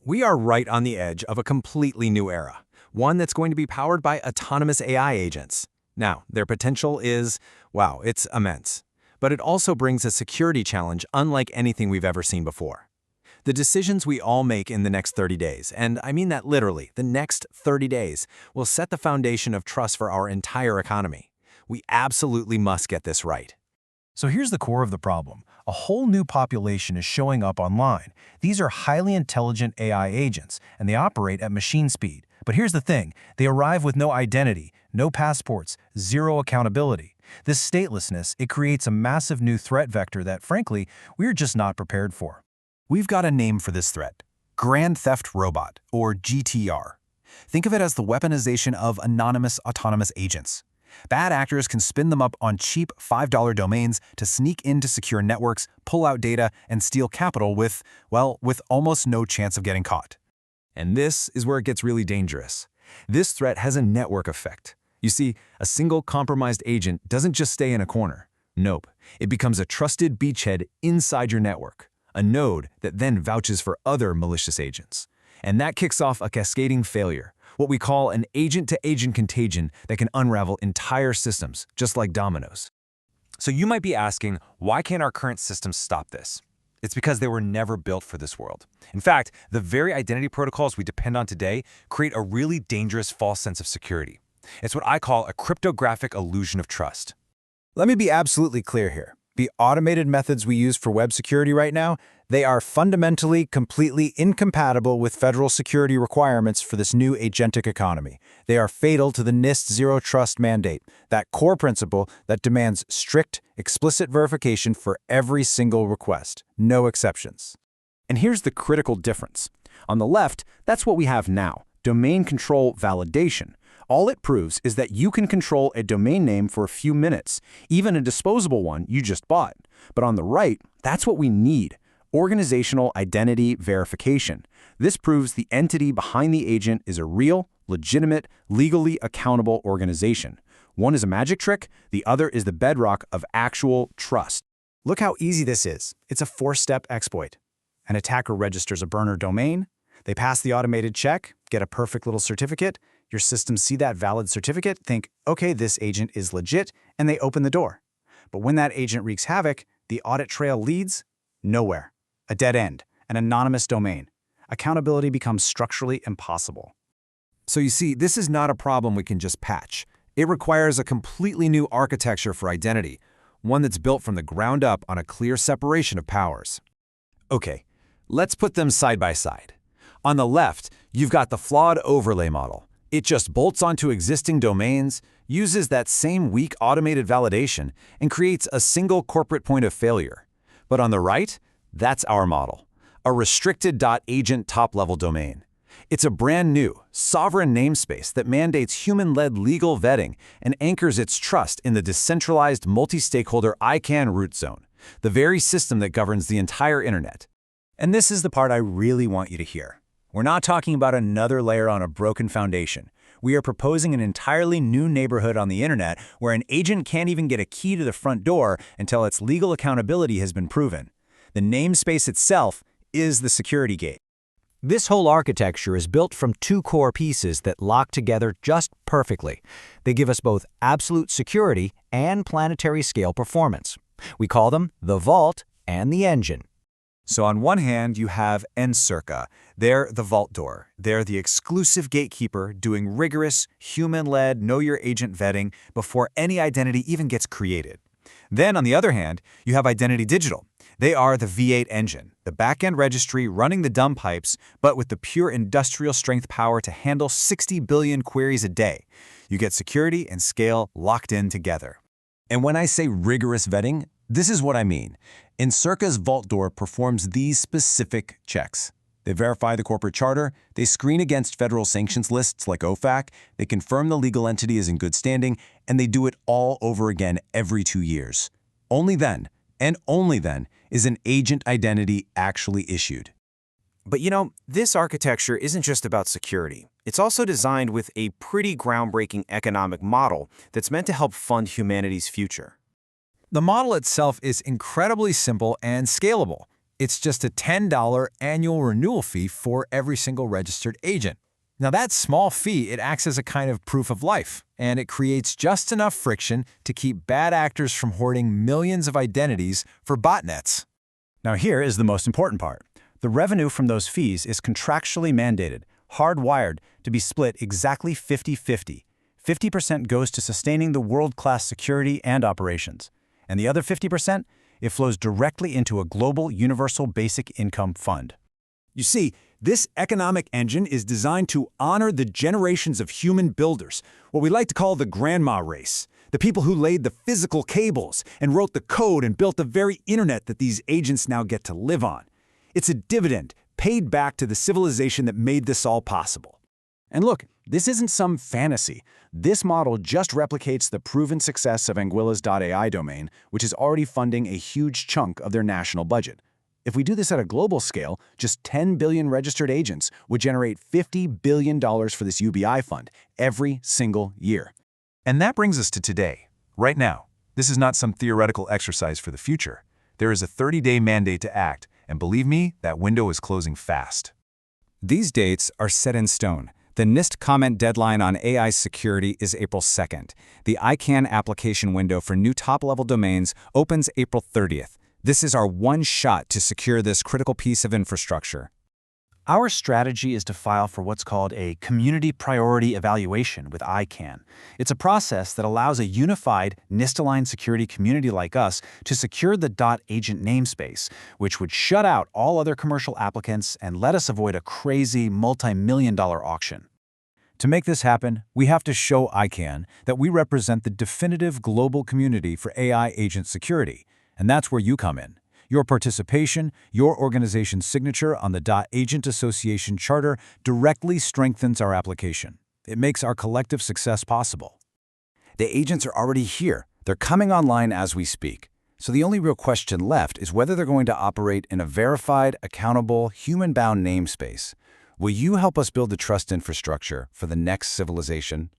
We are right on the edge of a completely new era, one that's going to be powered by autonomous AI agents. Now, their potential is, wow, it's immense. But it also brings a security challenge unlike anything we've ever seen before. The decisions we all make in the next 30 days, and I mean that literally, the next 30 days, will set the foundation of trust for our entire economy. We absolutely must get this right. So here's the core of the problem. A whole new population is showing up online. These are highly intelligent AI agents, and they operate at machine speed. But here's the thing, they arrive with no identity, no passports, zero accountability. This statelessness, it creates a massive new threat vector that, frankly, we're just not prepared for. We've got a name for this threat: Grand Theft Robot, or GTR. Think of it as the weaponization of anonymous autonomous agents. Bad actors can spin them up on cheap $5 domains to sneak into secure networks, pull out data, and steal capital with almost no chance of getting caught. And this is where it gets really dangerous. This threat has a network effect. You see, a single compromised agent doesn't just stay in a corner. Nope, it becomes a trusted beachhead inside your network, a node that then vouches for other malicious agents. And that kicks off a cascading failure, what we call an agent-to-agent contagion that can unravel entire systems, just like dominoes. So you might be asking, why can't our current systems stop this? It's because they were never built for this world. In fact, the very identity protocols we depend on today create a really dangerous false sense of security. It's what I call a cryptographic illusion of trust. Let me be absolutely clear here. The automated methods we use for web security right now, they are fundamentally, completely incompatible with federal security requirements for this new agentic economy. They are fatal to the NIST Zero Trust mandate, that core principle that demands strict, explicit verification for every single request, no exceptions. And here's the critical difference. On the left, that's what we have now, domain control validation. All it proves is that you can control a domain name for a few minutes, even a disposable one you just bought. But on the right, that's what we need: organizational identity verification. This proves the entity behind the agent is a real, legitimate, legally accountable organization. One is a magic trick, the other is the bedrock of actual trust. Look how easy this is. It's a 4-step exploit. An attacker registers a burner domain, they pass the automated check, get a perfect little certificate. Your systems see that valid certificate, think, okay, this agent is legit, and they open the door. But when that agent wreaks havoc, the audit trail leads nowhere. A dead end, an anonymous domain. Accountability becomes structurally impossible. So you see, this is not a problem we can just patch. It requires a completely new architecture for identity, one that's built from the ground up on a clear separation of powers. Okay, let's put them side by side. On the left, you've got the flawed overlay model. It just bolts onto existing domains, uses that same weak automated validation, and creates a single corporate point of failure. But on the right, that's our model, a restricted.agent top-level domain. It's a brand new, sovereign namespace that mandates human-led legal vetting and anchors its trust in the decentralized multi-stakeholder ICANN root zone, the very system that governs the entire internet. And this is the part I really want you to hear. We're not talking about another layer on a broken foundation. We are proposing an entirely new neighborhood on the internet where an agent can't even get a key to the front door until its legal accountability has been proven. The namespace itself is the security gate. This whole architecture is built from 2 core pieces that lock together just perfectly. They give us both absolute security and planetary scale performance. We call them the vault and the engine. So on one hand, you have Encirca. They're the vault door. They're the exclusive gatekeeper doing rigorous, human-led know-your-agent vetting before any identity even gets created. Then, on the other hand, you have Identity Digital. They are the V8 engine, the back-end registry running the dumb pipes, but with the pure industrial strength power to handle 60 billion queries a day. You get security and scale locked in together. And when I say rigorous vetting, this is what I mean. Encirca's Vault Door performs these specific checks. They verify the corporate charter, they screen against federal sanctions lists like OFAC, they confirm the legal entity is in good standing, and they do it all over again every 2 years. Only then, and only then, is an agent identity actually issued. But you know, this architecture isn't just about security. It's also designed with a pretty groundbreaking economic model that's meant to help fund humanity's future. The model itself is incredibly simple and scalable. It's just a $10 annual renewal fee for every single registered agent. Now, that small fee, it acts as a kind of proof of life, and it creates just enough friction to keep bad actors from hoarding millions of identities for botnets. Now here is the most important part. The revenue from those fees is contractually mandated, hardwired to be split exactly 50-50. 50% goes to sustaining the world-class security and operations. And the other 50%, it flows directly into a global universal basic income fund. You see, this economic engine is designed to honor the generations of human builders, what we like to call the grandma race, the people who laid the physical cables and wrote the code and built the very internet that these agents now get to live on. It's a dividend paid back to the civilization that made this all possible. And look, this isn't some fantasy. This model just replicates the proven success of Anguilla's .ai domain, which is already funding a huge chunk of their national budget. If we do this at a global scale, just 10 billion registered agents would generate $50 billion for this UBI fund every single year. And that brings us to today, right now. This is not some theoretical exercise for the future. There is a 30-day mandate to act, and believe me, that window is closing fast. These dates are set in stone. The NIST comment deadline on AI security is April 2nd. The ICANN application window for new top-level domains opens April 30th. This is our one shot to secure this critical piece of infrastructure. Our strategy is to file for what's called a Community Priority Evaluation with ICANN. It's a process that allows a unified, NIST-aligned security community like us to secure the .agent namespace, which would shut out all other commercial applicants and let us avoid a crazy multi-million-dollar auction. To make this happen, we have to show ICANN that we represent the definitive global community for AI agent security. And that's where you come in. Your participation, your organization's signature on the .agent Association Charter directly strengthens our application. It makes our collective success possible. The agents are already here. They're coming online as we speak. So the only real question left is whether they're going to operate in a verified, accountable, human-bound namespace. Will you help us build the trust infrastructure for the next civilization?